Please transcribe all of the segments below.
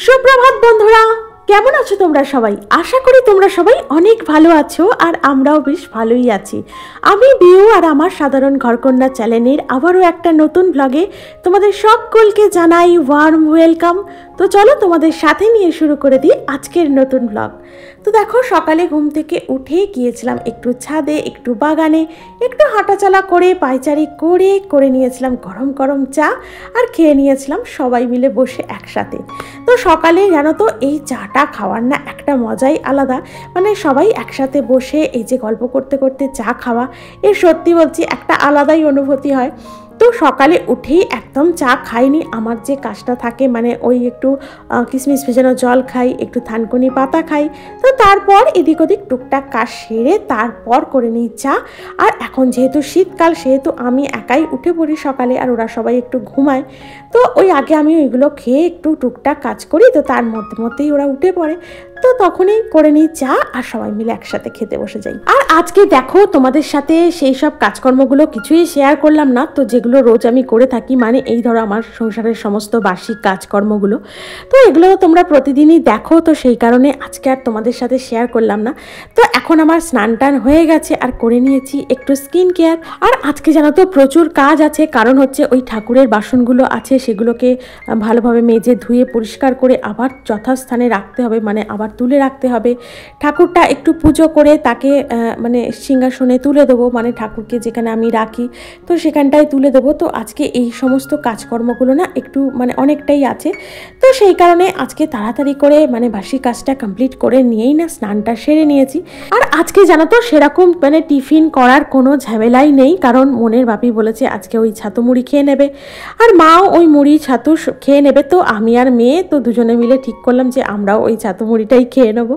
সুপ্রভাত বন্ধুরা, কেমন আছো তোমরা সবাই? আশা করি তোমরা সবাই অনেক ভালো আছো আর আমরাও বেশ ভালোই আছি। আমি বিউ আর আমার সাধারণ ঘরকন্যা চ্যানেলের আবারও একটা নতুন ব্লগে তোমাদের সকলকে জানাই ওয়ার্ম ওয়েলকাম। তো চলো তোমাদের সাথে নিয়ে শুরু করে দিই আজকের নতুন ব্লগ। তো দেখো, সকালে ঘুম থেকে উঠে গিয়েছিলাম একটু ছাদে, একটু বাগানে, একটু হাঁটাচলা করে পায়চারি করে নিয়েছিলাম গরম গরম চা আর খেয়ে নিয়েছিলাম সবাই মিলে বসে একসাথে। তো সকালে জানো তো এই চাটা খাওয়ার না একটা মজাই আলাদা, মানে সবাই একসাথে বসে এই যে গল্প করতে করতে চা খাওয়া, এর সত্যি বলছি একটা আলাদাই অনুভূতি হয়। তো সকালে উঠেই একদম চা খাইনি, আমার যে কাজটা থাকে মানে ওই একটু কিশমিশ ভেজানো জল খাই, একটু থানকুনি পাতা খাই, তো তারপর এদিক ওদিক টুকটাক কাজ সেরে তারপর করে নিই চা। আর এখন যেহেতু শীতকাল সেহেতু আমি একাই উঠে পড়ি সকালে, আর ওরা সবাই একটু ঘুমায়, তো ওই আগে আমি ওইগুলো খেয়ে একটু টুকটাক কাজ করি, তো তার মধ্যেই ওরা উঠে পড়ে, তো তখনই করে নিই চা আর সবাই মিলে একসাথে খেতে বসে যাই। আর আজকে দেখো তোমাদের সাথে সেই সব কাজকর্মগুলো কিছুই শেয়ার করলাম না, তো যেগুলো রোজ আমি করে থাকি, মানে এই ধরো আমার সংসারের সমস্ত বার্ষিক কাজকর্মগুলো, তো এগুলো তোমরা প্রতিদিনই দেখো, তো সেই কারণে আজকে আর তোমাদের সাথে শেয়ার করলাম না। তো এখন আমার স্নান টান হয়ে গেছে আর করে নিয়েছি একটু স্কিন কেয়ার। আর আজকে জানো তো প্রচুর কাজ আছে, কারণ হচ্ছে ওই ঠাকুরের বাসনগুলো আছে সেগুলোকে ভালোভাবে মেজে ধুয়ে পরিষ্কার করে আবার যথাস্থানে রাখতে হবে, মানে আবার তুলে রাখতে হবে। ঠাকুরটা একটু পুজো করে তাকে মানে সিংহাসনে তুলে দেবো, মানে ঠাকুরকে যেখানে আমি রাখি তো সেখানটায় তুলে দেবো। তো আজকে এই সমস্ত কাজকর্মগুলো না একটু মানে অনেকটাই আছে, তো সেই কারণে আজকে তাড়াতাড়ি করে মানে বাসি কাজটা কমপ্লিট করে নিয়েই না স্নানটা সেরে নিয়েছি। আর আজকে জানো তো সেরকম মানে টিফিন করার কোনো ঝামেলাই নেই, কারণ মনের বাপি বলেছে আজকে ওই ছাতু মুড়ি খেয়ে নেবে, আর মাও ওই মুড়ি ছাতু খেয়ে নেবে। তো আমি আর মেয়ে তো দুজনে মিলে ঠিক করলাম যে আমরাও ওই ছাতু মুড়িটাই খেয়ে নেবো।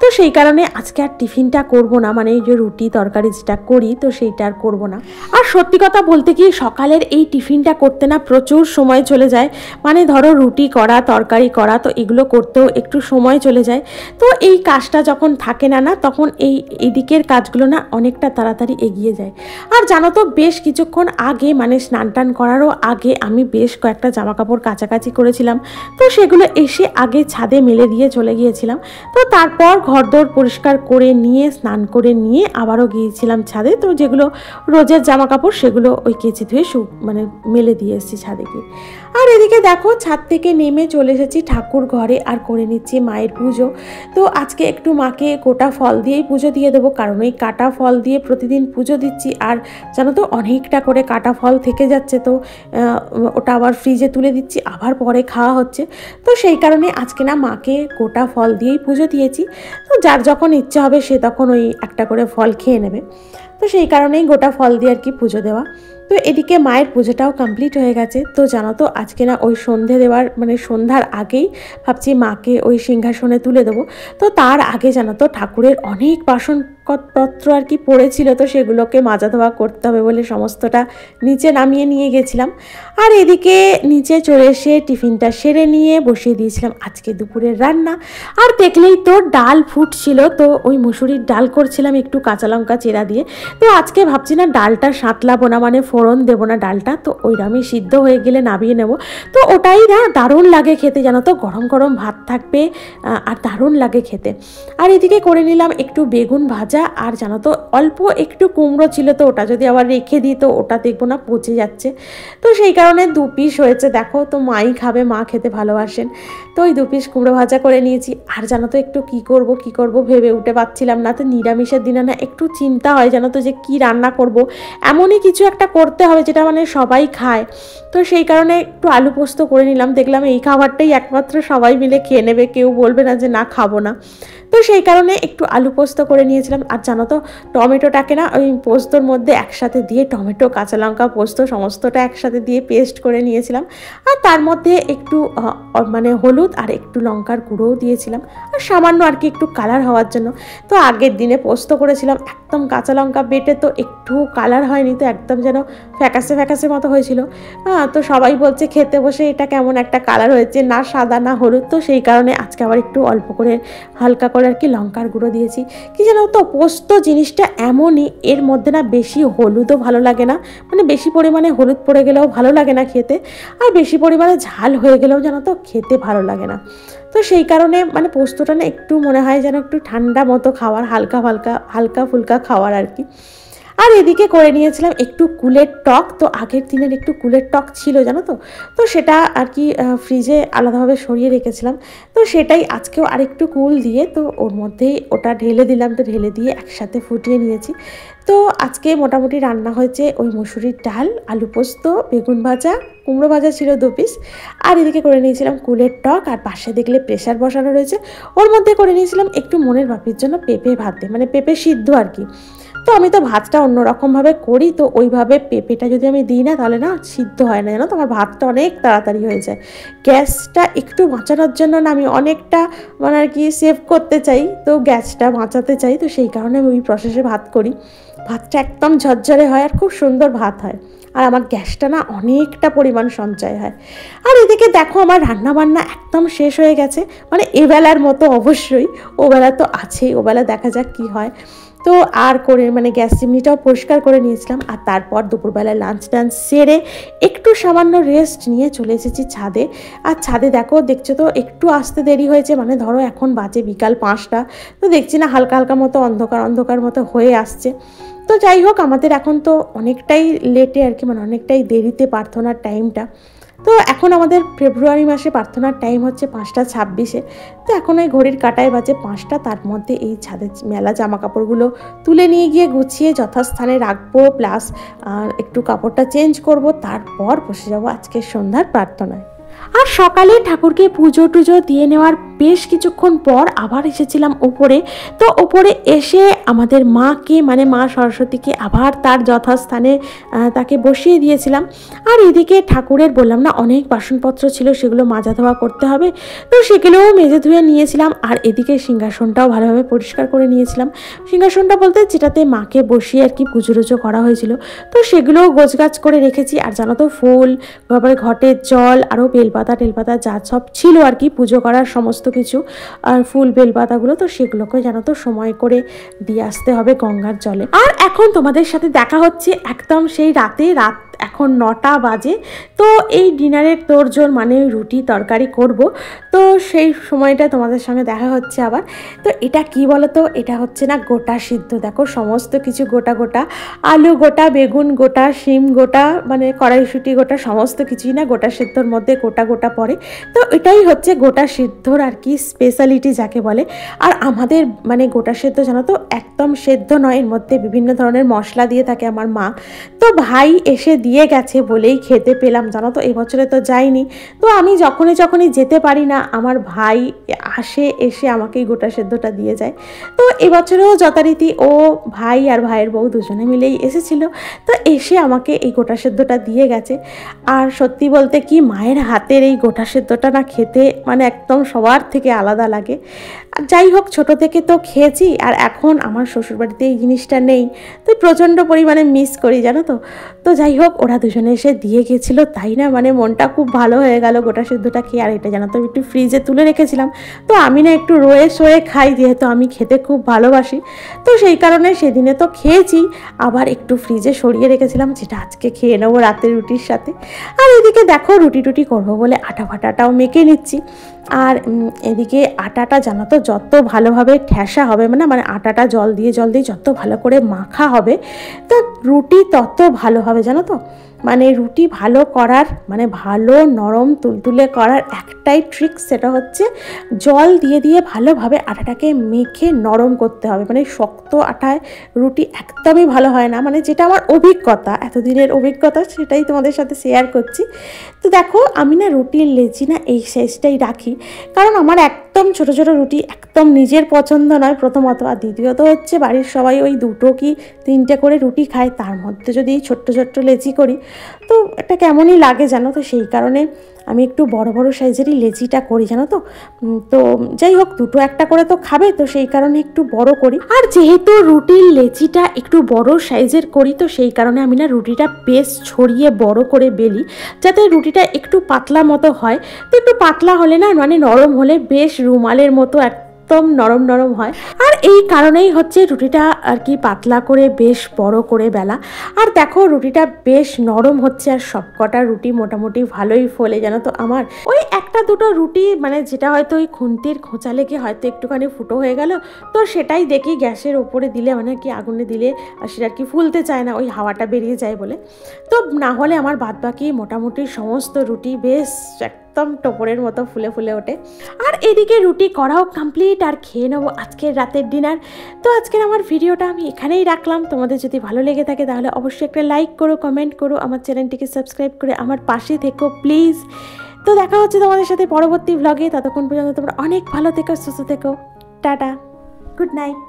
তো সেই কারণে আজকে আর টিফিনটা করব না, মানে এই যে রুটি তরকারি যেটা করি তো সেইটা আর করবো না। আর সত্যি কথা বলতে কি সকালের এই টিফিনটা করতে না প্রচুর সময় চলে যায়, মানে ধরো রুটি করা তরকারি করা তো এগুলো করতেও একটু সময় চলে যায়। তো এই কাজটা যখন থাকে না তখন এই দিকের কাজগুলো না অনেকটা তাড়াতাড়ি এগিয়ে যায়। আর জানো তো বেশ কিছুক্ষণ আগে মানে স্নান টান করারও আগে আমি বেশ কয়েকটা জামা কাপড় কাচাকাচি করেছিলাম, তো সেগুলো এসে আগে ছাদে মেলে দিয়ে চলে গিয়েছিলাম। তো তারপর ঘরদোর পরিষ্কার করে নিয়ে স্নান করে নিয়ে আবারও গিয়েছিলাম ছাদে, তো যেগুলো রোজের জামা কাপড় সেগুলো ওই কেচি ধুয়ে মানে মেলে দিয়ে এসেছি ছাদে গিয়ে। আর এদিকে দেখো ছাদ থেকে নেমে চলে এসেছি ঠাকুর ঘরে আর করে নিচ্ছি মায়ের পুজো। তো আজকে একটু মাকে গোটা ফল দিয়েই পুজো দিয়ে দেবো, কারণ ওই কাটা ফল দিয়ে প্রতিদিন পুজো দিচ্ছি, আর জানো তো অনেকটা করে কাটা ফল থেকে যাচ্ছে, তো ওটা আবার ফ্রিজে তুলে দিচ্ছি, আবার পরে খাওয়া হচ্ছে। তো সেই কারণে আজকে না মাকে গোটা ফল দিয়েই পুজো দিয়েছি। তো যার যখন ইচ্ছা হবে সে তখন ওই একটা করে ফল খেয়ে নেবে, তো সেই কারণেই গোটা ফল দিয়ে আর কি পুজো দেওয়া। তো এদিকে মায়ের পুজোটাও কমপ্লিট হয়ে গেছে। তো জানো তো আজকে না ওই সন্ধে দেওয়ার মানে সন্ধ্যার আগেই ভাবছি মাকে ওই সিংহাসনে তুলে দেবো। তো তার আগে জানো তো ঠাকুরের অনেক বাসনপত্র আর কি পড়েছিল, তো সেগুলোকে মাজা ধোয়া করতে হবে বলে সমস্তটা নিচে নামিয়ে নিয়ে গেছিলাম। আর এদিকে নিচে চলে এসে টিফিনটা সেরে নিয়ে বসিয়ে দিয়েছিলাম আজকে দুপুরের রান্না। আর দেখলেই তো ডাল ফুটছিল, তো ওই মুসুরির ডাল করছিলাম একটু কাঁচা লঙ্কা চেরা দিয়ে। তো আজকে ভাবছি না ডালটা সাঁতলাবো না, মানে ফোড়ন দেবো না ডালটা, তো ওইরকমই সিদ্ধ হয়ে গেলে নামিয়ে নেব। তো ওটাই না দারুণ লাগে খেতে, জানো তো গরম গরম ভাত থাকবে আর দারুণ লাগে খেতে। আর এদিকে করে নিলাম একটু বেগুন ভাজা, আর জানো তো অল্প একটু কুমড়ো ছিল, তো ওটা যদি আবার রেখে দিই তো ওটা দেখবো না পচে যাচ্ছে, তো সেই কারণে 2 পিস হয়েছে দেখো, তো মাই খাবে, মা খেতে ভালোবাসেন, তো ওই 2 পিস কুমড়ো ভাজা করে নিয়েছি। আর জানো তো একটু কি করব ভেবে উঠে পাচ্ছিলাম না, তো নিরামিষের দিনে না একটু চিন্তা হয় জানো তো যে কি রান্না করব, এমনই কিছু একটা করতে হবে যেটা মানে সবাই খায়। তো সেই কারণে একটু আলু পোস্ত করে নিলাম, দেখলাম এই খাবারটাই একমাত্র সবাই মিলে খেয়ে নেবে, কেউ বলবে না যে না খাবো না, তো সেই কারণে একটু আলু পোস্ত করে নিয়েছিলাম। আর জানো তো টমেটোটাকে না ওই পোস্তর মধ্যে একসাথে দিয়ে টমেটো কাঁচা লঙ্কা পোস্ত সমস্তটা একসাথে দিয়ে পেস্ট করে নিয়েছিলাম, আর তার মধ্যে একটু মানে হলুদ আর একটু লঙ্কার গুঁড়োও দিয়েছিলাম, আর সামান্য আর কি একটু কালার হওয়ার জন্য। তো আগের দিনে পোস্ত করেছিলাম একদম কাঁচা লঙ্কা বেটে, তো একটু কালার হয়নি, তো একদম যেন ফ্যাকাসে ফ্যাকাসে মতো হয়েছিল। তো সবাই বলছে খেতে বসে এটা কেমন একটা কালার হয়েছে, না সাদা না হলুদ, তো সেই কারণে আজকে আবার একটু অল্প করে হালকা করে করে আর কি লঙ্কার গুঁড়ো দিয়েছি। কি জানো তো, পোস্ত জিনিসটা এমনই, এর মধ্যে না বেশি হলুদও ভালো লাগে না, মানে বেশি পরিমাণে হলুদ পড়ে গেলেও ভালো লাগে না খেতে, আর বেশি পরিমাণে ঝাল হয়ে গেলেও জানো তো খেতে ভালো লাগে না। তো সেই কারণে মানে পোস্তটা না একটু মনে হয় যেন একটু ঠান্ডা মতো খাওয়ার, হালকা ফুলকা খাওয়ার আর কি। আর এদিকে করে নিয়েছিলাম একটু কুলের টক। তো আগের দিনের একটু কুলের টক ছিল জানো তো, তো সেটা আর কি ফ্রিজে আলাদাভাবে সরিয়ে রেখেছিলাম। তো সেটাই আজকেও আরেকটু কুল দিয়ে তো ওর মধ্যেই ওটা ঢেলে দিলাম, তো ঢেলে দিয়ে একসাথে ফুটিয়ে নিয়েছি। তো আজকে মোটামুটি রান্না হয়েছে ওই মুসুরির ডাল, আলু পোস্ত, বেগুন ভাজা, কুমড়ো ভাজা ছিল 2 পিস, আর এদিকে করে নিয়েছিলাম কুলের টক। আর পাশে দেখলে প্রেশার বসানো রয়েছে, ওর মধ্যে করে নিয়েছিলাম একটু মনের বাপির জন্য পেঁপে ভাতে, মানে পেঁপে সিদ্ধ আর কি। তো আমি তো ভাতটা অন্যরকমভাবে করি, তো ওইভাবে পেঁপেটা যদি আমি দিই না তাহলে না সিদ্ধ হয় না, জানো তো আমার ভাতটা অনেক তাড়াতাড়ি হয়ে যায়। গ্যাসটা একটু বাঁচানোর জন্য না আমি অনেকটা মানে আর কি সেভ করতে চাই, তো গ্যাসটা বাঁচাতে চাই, তো সেই কারণে আমি ওই প্রসেসে ভাত করি। ভাতটা একদম ঝরঝরে হয় আর খুব সুন্দর ভাত হয়, আর আমার গ্যাসটা না অনেকটা পরিমাণ সঞ্চয় হয়। আর এদিকে দেখো আমার রান্নাবান্না একদম শেষ হয়ে গেছে, মানে এবেলার মতো অবশ্যই, ওবেলা তো আছেই, ওবেলা দেখা যাক কি হয়। তো আর করে মানে গ্যাস চিমনিটাও পরিষ্কার করে নিয়েছিলাম, আর তারপর দুপুরবেলা লাঞ্চ টাঞ্চ সেরে একটু সামান্য রেস্ট নিয়ে চলে এসেছি ছাদে। আর ছাদে দেখছো তো একটু আসতে দেরি হয়েছে, মানে ধরো এখন বাজে বিকাল 5টা, তো দেখছি না হালকা হালকা মতো অন্ধকার মতো হয়ে আসছে। তো যাই হোক, আমাদের এখন তো অনেকটাই লেটে আর কি, মানে অনেকটাই দেরিতে প্রার্থনার টাইমটা। তো এখন আমাদের ফেব্রুয়ারি মাসে প্রার্থনার টাইম হচ্ছে 5টা 26-এ। তো এখন ওই ঘড়ির কাঁটায় বাজে 5টা, তার মধ্যে এই ছাদের মেলা জামা কাপড়গুলো তুলে নিয়ে গিয়ে গুছিয়ে যথাস্থানে রাখবো, প্লাস একটু কাপড়টা চেঞ্জ করব, তারপর বসে যাবো আজকের সন্ধ্যার প্রার্থনায়। আর সকালে ঠাকুরকে পুজো টুজো দিয়ে নেওয়ার বেশ কিছুক্ষণ পর আবার এসেছিলাম ওপরে। তো ওপরে এসে আমাদের মাকে মানে মা সরস্বতীকে আবার তার যথাস্থানে তাকে বসিয়ে দিয়েছিলাম। আর এদিকে ঠাকুরের বললাম না অনেক বাসনপত্র ছিল, সেগুলো মাজা ধোয়া করতে হবে, তো সেগুলোও মেজে ধুয়ে নিয়েছিলাম। আর এদিকে সিংহাসনটাও ভালোভাবে পরিষ্কার করে নিয়েছিলাম। সিংহাসনটা বলতে যেটাতে মাকে বসিয়ে আর কি পুজো টুজো করা হয়েছিল, তো সেগুলোও গোছগাছ করে রেখেছি। আর জানো তো ফুল, তারপরে ঘটের জল, আরও বেলপাতা টেলপাতা যা সব ছিল আর কি পুজো করার সমস্ত কিছু, আর ফুল বেলপাতাগুলো, তো সেগুলোকে জানো তো সময় করে দিয়ে আসতে হবে গঙ্গার জলে। আর এখন তোমাদের সাথে দেখা হচ্ছে একদম সেই রাত এখন 9টা বাজে। তো এই ডিনারের তোড়জোড় মানে রুটি তরকারি করব, তো সেই সময়টা তোমাদের সঙ্গে দেখা হচ্ছে আবার। তো এটা কি বলো তো, এটা হচ্ছে না গোটা সিদ্ধ, দেখো সমস্ত কিছু গোটা গোটা, আলু গোটা, বেগুন গোটা, শিম গোটা, মানে কড়াইশুঁটি গোটা, সমস্ত কিছুই না গোটা সিদ্ধর মধ্যে গোটা গোটা পড়ে। তো এটাই হচ্ছে গোটা সিদ্ধর আর কি স্পেশালিটি যাকে বলে। আর আমাদের মানে গোটা সেদ্ধ জানো তো একদম সেদ্ধ নয়, এর মধ্যে বিভিন্ন ধরনের মশলা দিয়ে থাকে আমার মা। তো ভাই এসে দিয়ে গেছে বলেই খেতে পেলাম, জানো তো এবছরে তো যাইনি। তো আমি যখনই যেতে পারি না, আমার ভাই এসে আমাকে এই গোটা সেদ্ধটা দিয়ে যায়। তো এবছরেও যথারীতি ও ভাই আর ভাইয়ের বউ দুজনে মিলেই এসেছিল, তো এসে আমাকে এই গোটা সেদ্ধটা দিয়ে গেছে। আর সত্যি বলতে কি, মায়ের হাতের এই গোটা সেদ্ধটা না খেতে মানে একদম সবার থেকে আলাদা লাগে। আর যাই হোক, ছোটো থেকে তো খেয়েছি, আর এখন আমার শ্বশুরবাড়িতে এই জিনিসটা নেই, তো প্রচণ্ড পরিমাণে মিস করি জানো তো। তো যাই হোক, ওরা দুজনে এসে দিয়ে গেছিলো, তাই না মানে মনটা খুব ভালো হয়ে গেল গোটা সিদ্ধটা খেয়ে। আর এটা জানো তো একটু ফ্রিজে তুলে রেখেছিলাম, তো আমি না একটু রয়ে সয়ে খাই, যেহেতু আমি খেতে খুব ভালোবাসি, তো সেই কারণে সেদিনে তো খেয়েছি, আবার একটু ফ্রিজে সরিয়ে রেখেছিলাম, যেটা আজকে খেয়ে নেবো রাতের রুটির সাথে। আর এদিকে দেখো রুটি টুটি করবো বলে আটা ফাটাটাও মেখে নিচ্ছি। আর এদিকে আটাটা জানো তো যত ভালোভাবে ঠেসা হবে, মানে আটাটা জল দিয়ে যত ভালো করে মাখা হবে, তো রুটি তত ভালো হবে জানো তো। মানে রুটি ভালো করার মানে ভালো নরম তুলতুলে করার একটাই ট্রিক, সেটা হচ্ছে জল দিয়ে ভালোভাবে আটাটাকে মেখে নরম করতে হবে। মানে শক্ত আটায় রুটি একদমই ভালো হয় না, মানে যেটা আমার অভিজ্ঞতা, এতদিনের অভিজ্ঞতা, সেটাই তোমাদের সাথে শেয়ার করছি। তো দেখো আমি না রুটির লেচি না এই সাইজটাই রাখি, কারণ আমার একদম ছোট ছোট রুটি একদম নিজের পছন্দ নয় প্রথমত, আর দ্বিতীয়ত হচ্ছে বাড়ির সবাই ওই 2টো কি 3টে করে রুটি খায়, তার মধ্যে যদি ছোট্ট লেচি করি তো এটা কেমনই লাগে জানো। তো সেই কারণে আমি একটু বড় সাইজেরই লেচিটা করি জানো তো। তো যাই হোক, 2টো একটা করে তো খাবে, তো সেই কারণে একটু বড় করি। আর যেহেতু রুটির লেচিটা একটু বড় সাইজের করি, তো সেই কারণে আমি না রুটিটা বেশ ছড়িয়ে বড় করে বেলি, যাতে রুটিটা একটু পাতলা মতো হয়। তো একটু পাতলা হলে না মানে নরম হলে বেশ রুমালের মতো একদম একদম নরম নরম হয়। আর এই কারণেই হচ্ছে রুটিটা আর কি পাতলা করে বেশ বড় করে বেলা। আর দেখো রুটিটা বেশ নরম হচ্ছে, আর সবকটা রুটি মোটামুটি ভালোই ফোলে জানো তো। আমার ওই একটা দুটো রুটি মানে যেটা হয়তো ওই খুন্তির খোঁচা লেগে হয়তো একটুখানি ফুটো হয়ে গেল, তো সেটাই দেখি গ্যাসের ওপরে দিলে মানে কি আগুনে দিলে সেটা আর কি ফুলতে চায় না, ওই হাওয়াটা বেরিয়ে যায় বলে। তো না হলে আমার বাদবাকি মোটামুটি সমস্ত রুটি বেশ একদম টোপরের মতো ফুলে ফুলে ওঠে। আর এদিকে রুটি করাও কমপ্লিট, আর খেয়ে নেবো আজকের রাতের ডিনার। তো আজকের আমার ভিডিওটা আমি এখানেই রাখলাম। তোমাদের যদি ভালো লেগে থাকে তাহলে অবশ্যই একটা লাইক করো, কমেন্ট করো, আমার চ্যানেলটিকে সাবস্ক্রাইব করে আমার পাশে থেকো প্লিজ। তো দেখা হচ্ছে তোমাদের সাথে পরবর্তী ভ্লগে। ততক্ষণ পর্যন্ত তোমরা অনেক ভালো থেকো, সুস্থ থেকো। Tata, good night.